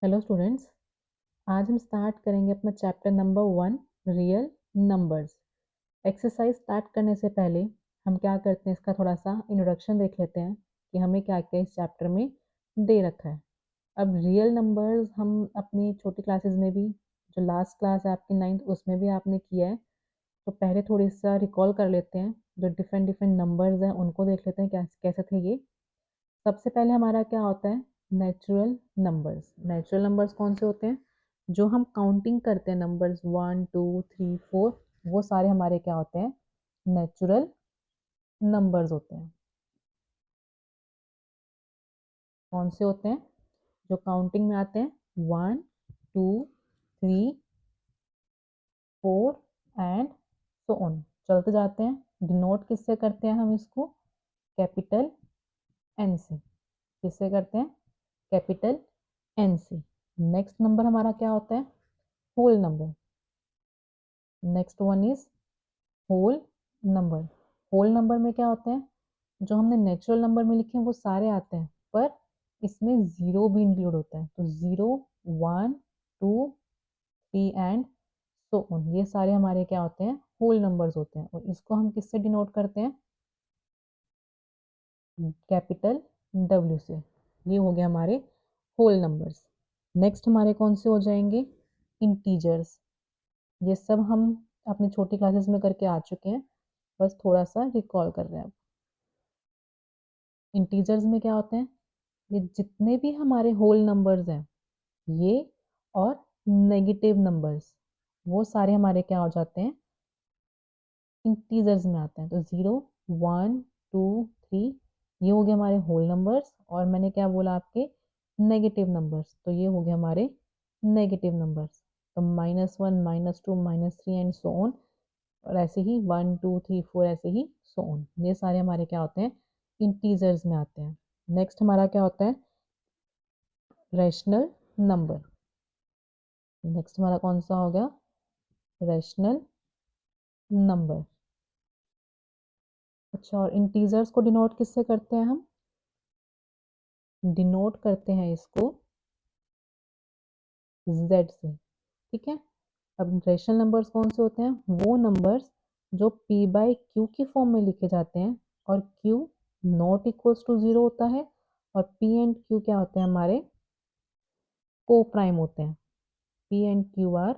Hello students. आज हम start करेंगे अपना chapter number 1 real numbers. Exercise start करने से पहले हम क्या करते हैं, इसका थोड़ा सा इंट्रोडक्शन देख लेते हैं कि हमें क्या क्या इस चैप्टर में दे रखा है। अब रियल नंबर्स हम अपनी छोटी क्लासेस में भी, जो लास्ट क्लास है आपकी 9th, उसमें भी आपने किया है। तो पहले थोड़ी सा रिकॉल कर लेते हैं, जो डिफरेंट डिफरेंट नंबर्स हैं उनको देख लेते हैं कैसे थे ये। सबसे पहले हमारा क्या होता है, नेचुरल नंबर्स। नेचुरल नंबर्स कौन से होते हैं? जो हम काउंटिंग करते हैं, नंबर्स 1 2 3 4, वो सारे हमारे क्या होते हैं, नेचुरल नंबर्स होते हैं। कौन से होते हैं? जो काउंटिंग में आते हैं, 1 2 3 4 एंड सो ऑन, चलते जाते हैं। डिनोट किससे करते हैं हम इसको? कैपिटल एन से। किससे करते हैं? कैपिटल एन से। नेक्स्ट नंबर हमारा क्या होता है? Whole number. Next one is whole number. Whole number में क्या होते हैं? जो हमने नेचुरल नंबर में लिखे हैं वो सारे आते हैं, पर इसमें जीरो भी इंक्लूड होता है। तो 0 1 2 3 एंड सो ऑन, ये सारे हमारे क्या होते हैं? होल नंबर्स होते हैं। और इसको हम किससे डिनोट करते हैं? कैपिटल डब्ल्यू से। ये हो गया हमारे होल नंबर्स। नेक्स्ट हमारे कौन से हो जाएंगे? इंटीजर्स। ये सब हम अपनी छोटी क्लासेस में करके आ चुके हैं, बस थोड़ा सा रिकॉल कर रहे हैं अब। इंटीजर्स में क्या होते हैं? ये जितने भी हमारे होल नंबर्स हैं, ये और नेगेटिव नंबर्स, वो सारे हमारे क्या हो जाते हैं? इंटीजर्स में आते हैं। तो 0 1 2 3, ये हो गए हमारे होल नंबर्स। और मैंने क्या बोला आपके? Negative numbers. तो ये हो गए हमारे नेगेटिव नंबर्स। तो -1 -2 -3 एंड सो ऑन। और ऐसे ही 1 2 3 4, ऐसे ही सो ऑन। ये सारे हमारे क्या होते हैं? इंटीजर्स में आते हैं। नेक्स्ट हमारा क्या होता है? Rational number. नेक्स्ट हमारा कौन सा हो गया? Rational number. अच्छा, और इंटीजर्स को डिनोट किससे करते हैं हम? डिनोट करते हैं इसको z से। ठीक है। अब रैशनल नंबर्स कौन से होते हैं? वो नंबर्स जो p बाई q की फॉर्म में लिखे जाते हैं, और q नॉट इक्वल्स टू 0 होता है, और p एंड q क्या होते हैं हमारे? को प्राइम होते हैं। p and q are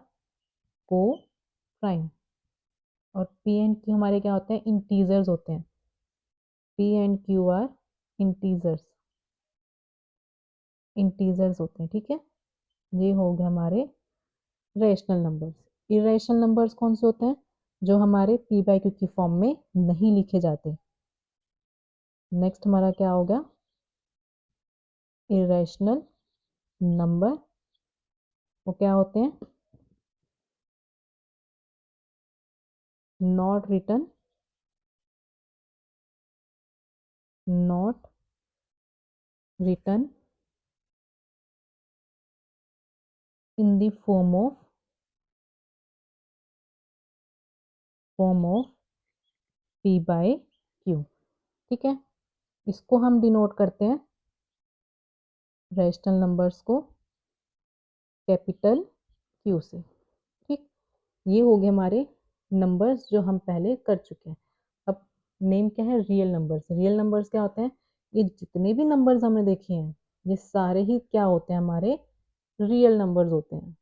coprime. और p एंड q हमारे क्या होते हैं? इंटीजर्स होते हैं। p and q are integers. Integers होते हैं। ठीक है। ये हो गया हमारे रैशनल नंबर्स। इरेशनल नंबर्स कौन से होते हैं? जो हमारे p बाई क्यू की फॉर्म में नहीं लिखे जाते। नेक्स्ट हमारा क्या हो गया? Irrational number. वो क्या होते हैं? Not written, not written in the form of p by q. ठीक है। इसको हम डिनोट करते हैं, रैशनल नंबर्स को, कैपिटल क्यू से। ठीक। ये हो गए हमारे नंबर्स जो हम पहले कर चुके हैं। अब नेम क्या है? Real numbers. रियल नंबर्स क्या होते हैं? ये जितने भी नंबर्स हमने देखे हैं, ये सारे ही क्या होते हैं? हमारे रियल नंबर्स होते हैं।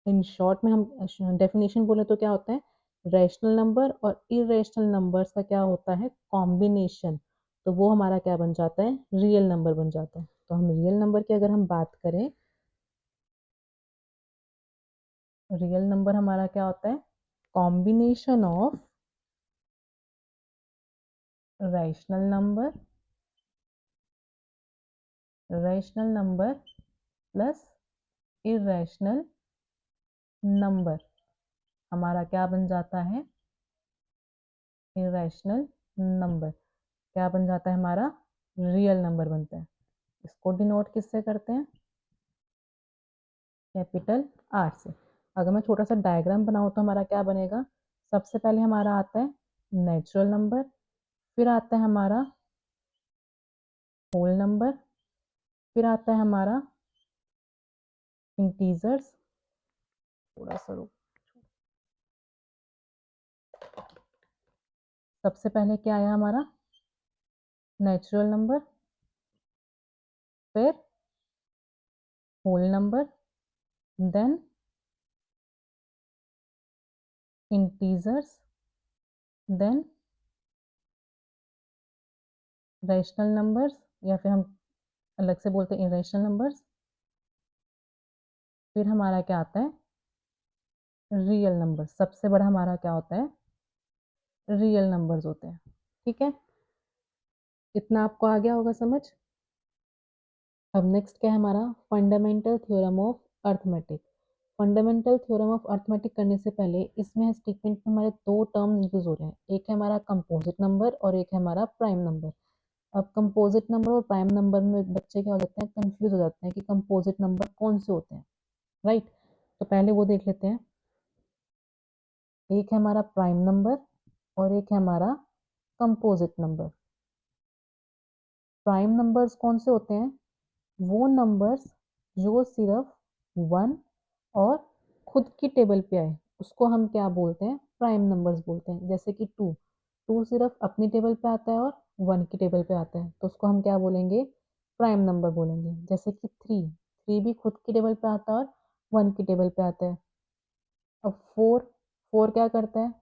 इन शॉर्ट में हम डेफिनेशन बोले तो क्या होता है? रैशनल नंबर और इरेशनल नंबर्स का क्या होता है? कॉम्बिनेशन। तो वो हमारा क्या बन जाता है? रियल नंबर बन जाता है। तो हम रियल नंबर की अगर हम बात करें, रियल नंबर हमारा क्या होता है? Combination of rational number, rational number plus irrational number, हमारा क्या बन जाता है? Irrational number. क्या बन जाता है? हमारा रियल नंबर बनता है। इसको डिनोट किससे करते हैं? कैपिटल आर से। अगर मैं छोटा सा डायग्राम बनाऊँ तो हमारा क्या बनेगा? सबसे पहले हमारा आता है नेचुरल नंबर, फिर आता है हमारा होल नंबर, फिर आता है हमारा इंटीजर्स, थोड़ा सा रुक, सबसे पहले क्या आया हमारा नेचुरल नंबर, फिर whole number, then integers, then rational numbers, या फिर हम अलग से बोलते हैं इरेशनल नंबर्स, फिर हमारा क्या आता है रियल नंबर। सबसे बड़ा हमारा क्या होता है रियल नंबर्स होते हैं। ठीक है, इतना आपको आ गया होगा समझ। अब नेक्स्ट क्या है हमारा fundamental theorem of arithmetic. Fundamental theorem of arithmetic करने से पहले इसमें स्टेटमेंट में हमारे दो टर्म्स यूज हो रहे हैं, एक है हमारा कंपोजिट नंबर और एक है हमारा प्राइम नंबर। अब कंपोजिट नंबर और प्राइम नंबर में बच्चे क्या हो जाते हैं कंफ्यूज हो जाते हैं कि कंपोजिट नंबर कौन से होते हैं, राइट। तो पहले वो देख लेते हैं, एक है हमारा प्राइम नंबर और एक है हमारा कंपोजिट नंबर। प्राइम नंबर्स कौन से होते हैं, वो नंबर्स जो सिर्फ वन और खुद की टेबल पे आए उसको हम क्या बोलते हैं प्राइम नंबर्स बोलते हैं। जैसे कि टू, टू सिर्फ अपनी टेबल पे आता है और वन की टेबल पे आता है तो उसको हम क्या बोलेंगे प्राइम नंबर बोलेंगे। जैसे कि थ्री, थ्री भी खुद की टेबल पे आता है और वन की टेबल पे आता है। अब फोर, फोर क्या करता है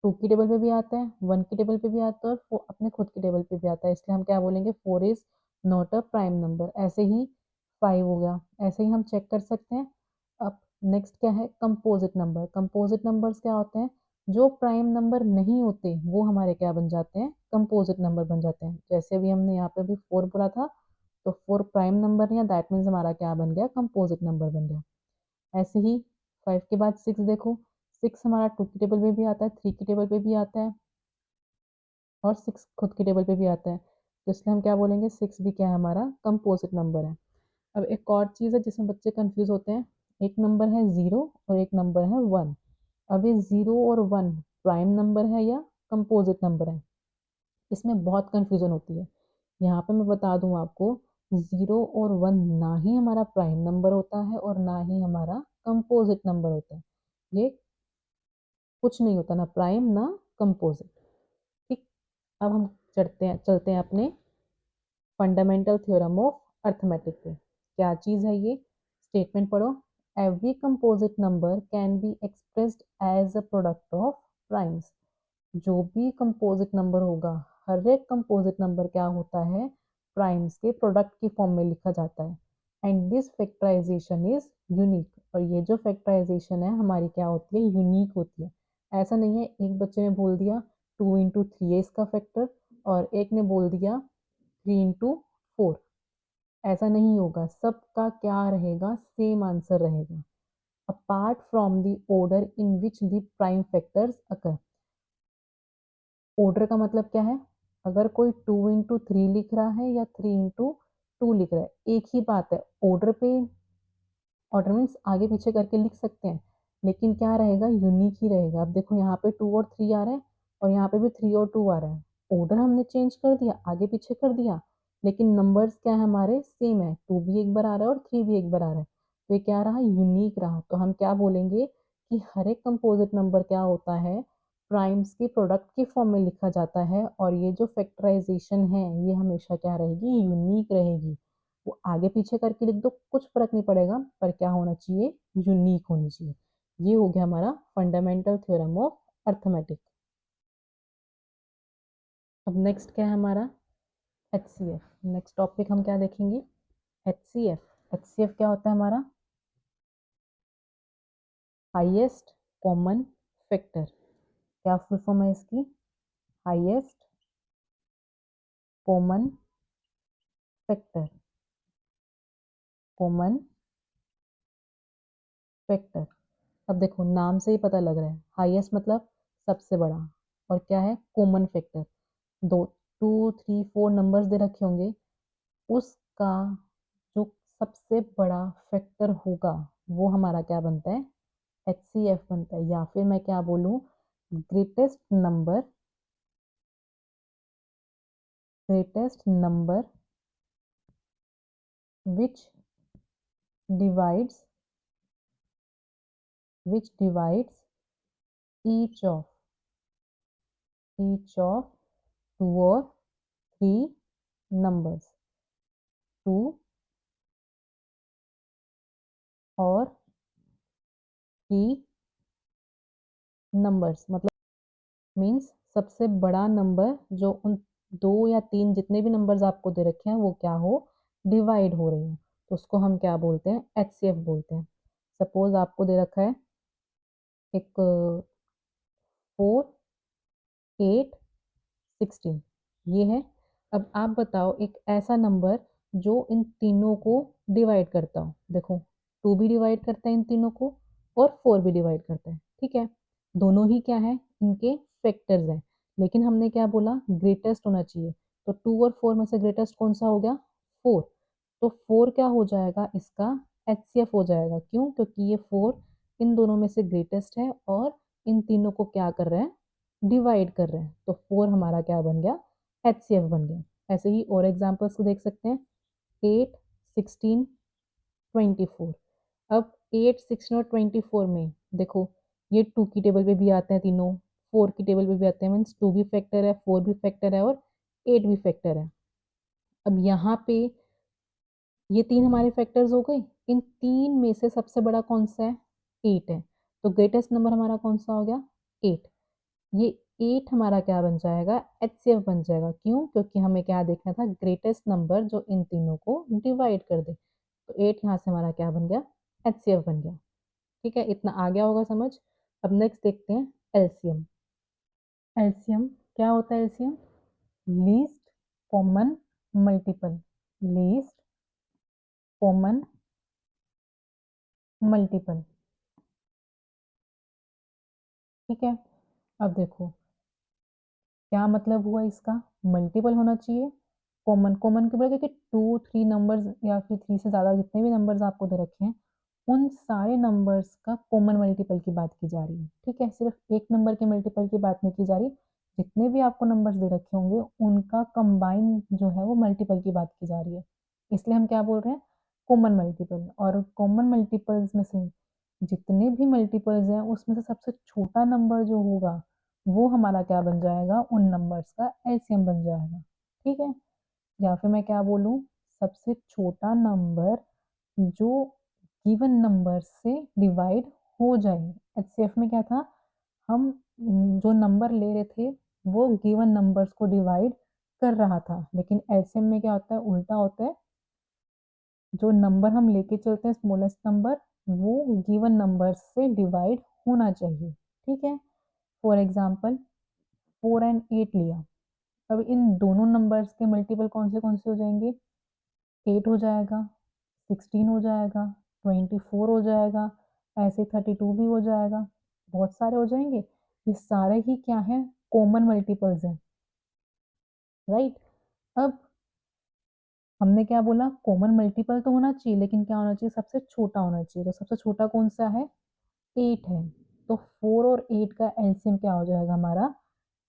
टू की टेबल पे भी आता है, वन की टेबल पे भी आता है और अपने खुद की टेबल पे भी आता है, इसलिए हम क्या बोलेंगे four is not a prime number. ऐसे ही फाइव हो गया, ऐसे ही हम चेक कर सकते हैं। अब नेक्स्ट क्या है कंपोजिट नंबर। कंपोजिट नंबर्स क्या होते हैं जो प्राइम नंबर नहीं होते वो हमारे क्या बन जाते हैं कंपोजिट नंबर बन जाते हैं। जैसे अभी हमने यहाँ पे भी फोर बोला था तो फोर प्राइम नंबर नहीं है, दैट मीन्स हमारा क्या बन गया कंपोजिट नंबर बन गया। ऐसे ही फाइव के बाद सिक्स देखो, सिक्स हमारा टू की टेबल पे भी आता है, थ्री की टेबल पे भी आता है और सिक्स खुद की टेबल पे भी आता है, तो इसलिए हम क्या बोलेंगे सिक्स भी क्या है हमारा कंपोजिट नंबर है। अब एक और चीज़ है जिसमें बच्चे कंफ्यूज होते हैं, एक नंबर है ज़ीरो और एक नंबर है वन। अब ये ज़ीरो और वन प्राइम नंबर है या कंपोजिट नंबर है, इसमें बहुत कंफ्यूजन होती है। यहाँ पे मैं बता दूँ आपको, ज़ीरो और वन ना ही हमारा प्राइम नंबर होता है और ना ही हमारा कंपोजिट नंबर होता है। ये कुछ नहीं होता, ना प्राइम ना कंपोजिट। ठीक, अब हम चलते हैं अपने फंडामेंटल थ्योरम ऑफ अर्थमेटिक पे। क्या चीज़ है ये, स्टेटमेंट पढ़ो। Every composite number can be expressed as a product of primes. जो भी कंपोजिट नंबर होगा, हर एक कंपोजिट नंबर क्या होता है प्राइम्स के प्रोडक्ट की फॉर्म में लिखा जाता है। And this factorization is unique, और ये जो फैक्टराइजेशन है हमारी क्या होती है यूनिक होती है। ऐसा नहीं है एक बच्चे ने बोल दिया टू इंटू थ्री है इसका फैक्टर और एक ने बोल दिया थ्री इंटू फोर, ऐसा नहीं होगा, सबका क्या रहेगा सेम आंसर रहेगा apart from the order in which the prime factors occur. Order का मतलब क्या है, अगर कोई टू इंटू थ्री लिख रहा है या थ्री इंटू टू लिख रहा है एक ही बात है, ऑर्डर पे ऑर्डर मीन्स आगे पीछे करके लिख सकते हैं लेकिन क्या रहेगा यूनिक ही रहेगा। अब देखो यहाँ पे टू और थ्री आ रहा है और यहाँ पे भी थ्री और टू आ रहा है, ऑर्डर हमने चेंज कर दिया आगे पीछे कर दिया लेकिन नंबर्स क्या है हमारे सेम है, टू भी एक बार आ रहा है और थ्री भी एक बार आ रहा है, तो ये क्या रहा यूनिक रहा। तो हम क्या बोलेंगे कि हर एक कंपोजिट नंबर क्या होता है प्राइम्स की प्रोडक्ट की फॉर्म में लिखा जाता है और ये जो फैक्टराइजेशन है ये हमेशा क्या रहेगी यूनिक रहेगी। वो आगे पीछे करके लिख दो कुछ फर्क नहीं पड़ेगा पर क्या होना चाहिए यूनिक होनी चाहिए। ये हो गया हमारा फंडामेंटल थ्योरम ऑफ अर्थमेटिक। अब नेक्स्ट क्या है हमारा H C F. Next topic हम क्या देखेंगे H C F. H C F क्या होता है हमारा हाईएस्ट कॉमन फैक्टर। क्या फुल फॉर्म है इसकी highest common factor, common factor. अब देखो नाम से ही पता लग रहा है हाईएस्ट मतलब सबसे बड़ा और क्या है कॉमन फैक्टर, दो to three four numbers they रखे होंगे उसका जो सबसे बड़ा फैक्टर होगा वो हमारा क्या बनता है एच सी एफ बनता है। या फिर मैं क्या बोलूँ greatest number which divides which divides each of two or three numbers, two और थ्री नंबर्स, मतलब मीन्स सबसे बड़ा नंबर जो उन दो या तीन जितने भी नंबर्स आपको दे रखे हैं वो क्या हो, डिवाइड हो रहे हो, तो उसको हम क्या बोलते हैं, एचसीएफ बोलते हैं। सपोज आपको दे रखा है एक 4, 8, 16, ये है। अब आप बताओ एक ऐसा नंबर जो इन तीनों को डिवाइड करता हो। देखो 2 भी डिवाइड करता है इन तीनों को और 4 भी डिवाइड करता है, ठीक है। दोनों ही क्या है, इनके फैक्टर्स हैं, लेकिन हमने क्या बोला, ग्रेटेस्ट होना चाहिए। तो 2 और 4 में से ग्रेटेस्ट कौन सा हो गया, 4। तो 4 क्या हो जाएगा, इसका एचसीएफ हो जाएगा। क्यों, क्योंकि ये 4 इन दोनों में से ग्रेटेस्ट है और इन तीनों को क्या कर रहे हैं, डिवाइड कर रहे हैं। तो 4 हमारा क्या बन गया, एचसीएफ बन गया। ऐसे ही और एग्जांपल्स को देख सकते हैं, 8, 16, 24। अब 8, 16 और 24 में देखो ये 2 की टेबल पे भी आते हैं तीनों, 4 की टेबल पे भी आते हैं, मीन्स 2 भी फैक्टर है, 4 भी फैक्टर है और 8 भी फैक्टर है। अब यहाँ पे ये तीन हमारे फैक्टर्स हो गए। इन तीन में से सबसे बड़ा कौन सा है, 8 है। तो ग्रेटेस्ट नंबर हमारा कौन सा हो गया, 8। ये 8 हमारा क्या बन जाएगा, एचसीएफ बन जाएगा। क्यों, क्योंकि हमें क्या देखना था, ग्रेटेस्ट नंबर जो इन तीनों को डिवाइड कर दे। तो 8 यहाँ से हमारा क्या बन गया, एचसीएफ बन गया। ठीक है, इतना आ गया होगा समझ। अब नेक्स्ट देखते हैं एलसीएम। एलसीएम क्या होता है, LCM least common multiple, least common multiple. ठीक है, अब देखो क्या मतलब हुआ इसका, मल्टीपल होना चाहिए। कॉमन, कॉमन की वजह, क्योंकि 2, 3 नंबर्स या फिर 3 से ज़्यादा जितने भी नंबर्स आपको दे रखे हैं उन सारे नंबर्स का कॉमन मल्टीपल की बात की जा रही है। ठीक है, सिर्फ एक नंबर के मल्टीपल की बात नहीं की जा रही, जितने भी आपको नंबर्स दे रखे होंगे उनका कंबाइन जो है वो मल्टीपल की बात की जा रही है। इसलिए हम क्या बोल रहे हैं, कॉमन मल्टीपल। और कॉमन मल्टीपल्स में से जितने भी मल्टीपल्स हैं उसमें से सबसे छोटा नंबर जो होगा वो हमारा क्या बन जाएगा, उन नंबर्स का एलसीएम बन जाएगा। ठीक है, या फिर मैं क्या बोलूँ, सबसे छोटा नंबर जो गिवन नंबर से डिवाइड हो जाए। एचसीएफ में क्या था, हम जो नंबर ले रहे थे वो गिवन नंबर्स को डिवाइड कर रहा था, लेकिन एलसीएम में क्या होता है, उल्टा होता है। जो नंबर हम लेके चलते हैं स्मॉलेस्ट नंबर वो गिवन नंबर से डिवाइड होना चाहिए। ठीक है, फॉर एग्जाम्पल 4 और 8 लिया। अब इन दोनों नंबर्स के मल्टीपल कौन से हो जाएंगे, 8 हो जाएगा, 16 हो जाएगा, 24 हो जाएगा, ऐसे 32 भी हो जाएगा, बहुत सारे हो जाएंगे। ये सारे ही क्या हैं, कॉमन मल्टीपल्स हैं, राइट। अब हमने क्या बोला, कॉमन मल्टीपल तो होना चाहिए, लेकिन क्या होना चाहिए, सबसे छोटा होना चाहिए। तो सबसे छोटा कौन सा है, 8 है। तो 4 और 8 का एलसीएम क्या हो जाएगा हमारा,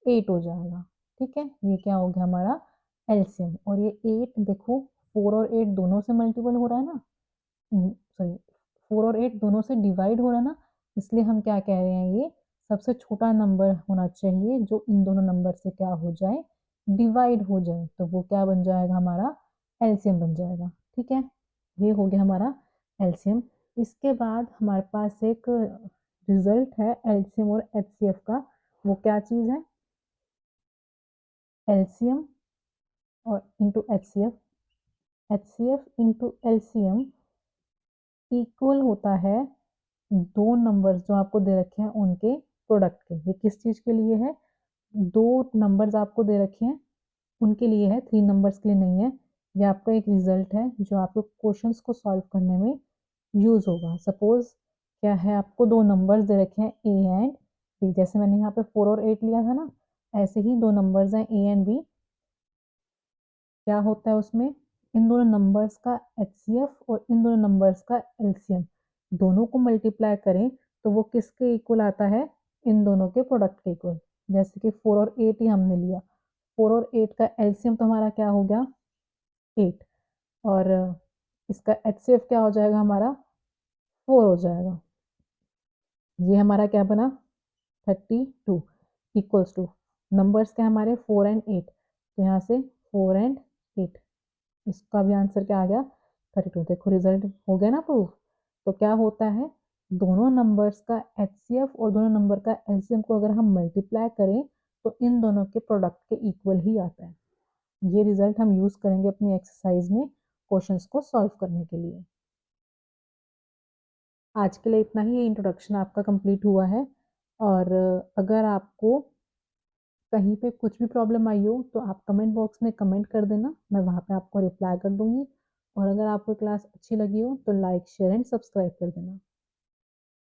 8 हो जाएगा। ठीक है, ये क्या हो गया हमारा एलसीएम। और ये 8 देखो 4 और 8 दोनों से मल्टीपल हो रहा है ना, सॉरी 4 और 8 दोनों से डिवाइड हो रहा है ना, इसलिए हम क्या कह रहे हैं, ये सबसे छोटा नंबर होना चाहिए जो इन दोनों नंबर से क्या हो जाए, डिवाइड हो जाए। तो वो क्या बन जाएगा, हमारा एलसीएम बन जाएगा। ठीक है, ये हो गया हमारा एलसीएम। इसके बाद हमारे पास एक रिजल्ट है एलसीएम और एचसीएफ का। वो क्या चीज़ है, एलसीएम और into HCF, HCF into LCM equal होता है दो नंबर्स जो आपको दे रखे हैं उनके प्रोडक्ट के। ये किस चीज़ के लिए है, दो नंबर्स आपको दे रखे हैं उनके लिए है, 3 नंबर्स के लिए नहीं है। ये आपका एक रिजल्ट है जो आपको क्वेश्चंस को सॉल्व करने में यूज़ होगा। सपोज क्या है, आपको दो नंबर्स दे रखे हैं ए एंड बी, जैसे मैंने यहाँ पे 4 और 8 लिया था ना, ऐसे ही दो नंबर्स हैं ए एंड बी। क्या होता है उसमें, इन दोनों नंबर्स का एचसीएफ और इन दोनों नंबर्स का एलसीएम दोनों को मल्टीप्लाई करें तो वो किसके इक्वल आता है, इन दोनों के प्रोडक्ट के इक्वल। जैसे कि 4 और 8 ही हमने लिया, 4 और 8 का एलसीएम तो हमारा क्या हो गया, 8। और इसका एचसीएफ क्या हो जाएगा हमारा, 4 हो जाएगा। ये हमारा क्या बना 32 इक्वल्स टू नंबर्स क्या हमारे 4 एंड 8, तो यहाँ से 4 एंड 8, इसका भी आंसर क्या आ गया 32। देखो रिजल्ट हो गया ना प्रूफ। तो क्या होता है, दोनों नंबर्स का एचसीएफ और दोनों नंबर का एलसीएम को अगर हम मल्टीप्लाई करें तो इन दोनों के प्रोडक्ट के इक्वल ही आता है। ये रिजल्ट हम यूज करेंगे अपनी एक्सरसाइज में क्वेश्चंस को सॉल्व करने के लिए। आज के लिए इतना ही, ये इंट्रोडक्शन आपका कंप्लीट हुआ है। और अगर आपको कहीं पे कुछ भी प्रॉब्लम आई हो तो आप कमेंट बॉक्स में कमेंट कर देना, मैं वहाँ पे आपको रिप्लाई कर दूंगी। और अगर आपको क्लास अच्छी लगी हो तो लाइक शेयर एंड सब्सक्राइब कर देना।